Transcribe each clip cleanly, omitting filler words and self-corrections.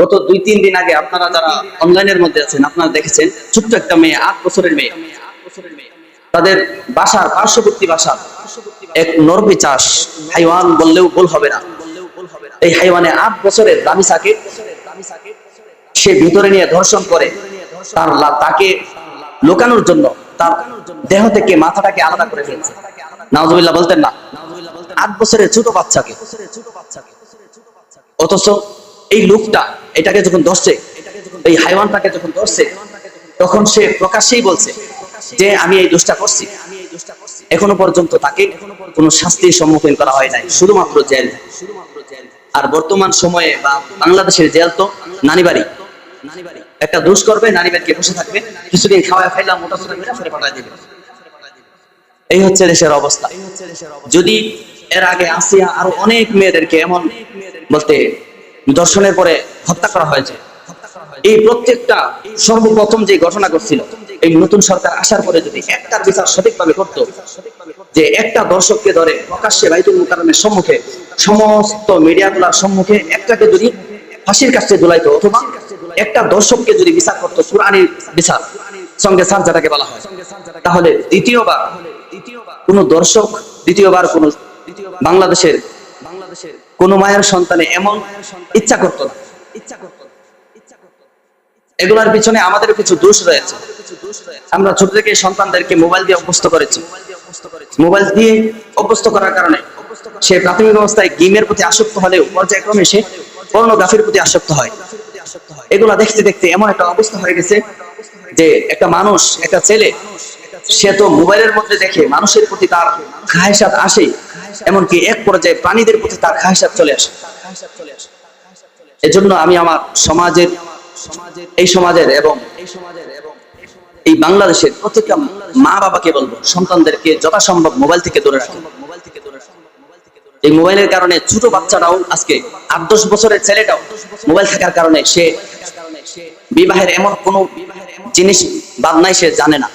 গত 2-3 দিন আগে আপনারা যারা অনলাইনের মধ্যে আছেন আপনারা দেখেছেন ছোট্ট একটা মেয়ে 8 বছরের মেয়ে তাদের বাসার পার্শ্ববর্তী বাসার এক নরপিচাস হাইওয়ান বললেও ভুল হবে না। এই হাইওয়ানে 8 বছরের রামিসাকে সে ভিতরে নিয়ে ধর্ষণ করে তাকে লুকানোর জন্য তার দেহ থেকে মাথাটাকে আলাদা করে ফেলছে। নাউজুবিল্লাহ বলতেন না, 8 বছরের ছোট বাচ্চাকে। অথচ এই লোকটা এটাকে যখন ধরছে, এই হাইওয়ানটাকে যখন ধরছে, তখন সে প্রকাশ্যেই বলছে যে আমি এই দোষটা করছি। এখনো পর্যন্ত তাকে কোনো শাস্তির সম্মুখীন করা হয় নাই, শুধুমাত্র জেল। আর বর্তমান সময়ে বা বাংলাদেশের জেল তো নানিবাড়ি। একটা দোষ করবে, নানিবাড়িকে বসে থাকবে, কিছুদিন খাওয়া খাইলাম মোটা সোটা করে ফেরে পাঠায় দিবে। এই হচ্ছে দেশের অবস্থা। যদি এর আগে আসিয়া আরো অনেক মেয়েদেরকে এমন বলতে দর্শনের পরে হত্যা করা হয়েছে, এই প্রত্যেকটা সর্বপ্রথম যে ঘটনা ঘটছিল এই নতুন সরকার আসার পরে যদি একটার বিচার সঠিকভাবে করতো, যে একটা দর্শককে ধরে প্রকাশ্যে বাইতুল মুকাররমের সম্মুখে সমস্ত মিডিয়াগুলোর সম্মুখে একটাকে যদি ফাঁসির কাছে ঝুলাইতো, অথবা একটা দর্শককে যদি বিচার করতো কুরআনী বিচার সঙ্গে সার যেটাকে বলা হয়, তাহলে দ্বিতীয়বার কোন দর্শক, দ্বিতীয়বার কোন বাংলাদেশের কোন মায়ের সন্তানে এমন ইচ্ছা করতো না। এগুলার পিছনে আমাদের কিছু দোষ রয়েছে। আমরা ছোট থেকে সন্তানদেরকে মোবাইল দিয়ে অভ্যস্ত করেছি। মোবাইল দিয়ে অভ্যস্ত করার কারণে সে প্রাথমিক অবস্থায় গেমের প্রতি আসক্ত হলেও পর্যায়ক্রমে সে পর্নোগ্রাফির প্রতি আসক্ত হয়। এগুলা দেখতে দেখতে এমন একটা অবস্থা হয়ে গেছে যে একটা মানুষ, একটা ছেলে, সে তো মোবাইলের মধ্যে দেখে মানুষের প্রতি তার খায়সাত আসে, এমনকি এক পর্যায়ে প্রাণীদের প্রতি তার খায়সাত চলে আসে। এজন্য আমি আমার সমাজের, এই সমাজের এবং এই বাংলাদেশের প্রত্যেকটা মা বাবাকে বলবো, সন্তানদেরকে যথাসম্ভব মোবাইল থেকে দূরে রাখুন। এই মোবাইলের কারণে ছোট বাচ্চাটাও, আজকে 8-10 বছরের ছেলেটাও মোবাইল থাকার কারণে সে বিবাহের এমন কোনো জিনিস বাদ নাই সে জানে না,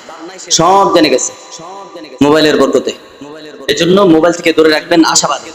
সব জেনে গেছে মোবাইলের বরকতে। এজন্য মোবাইল থেকে দূরে রাখবেন, আশাবাদী।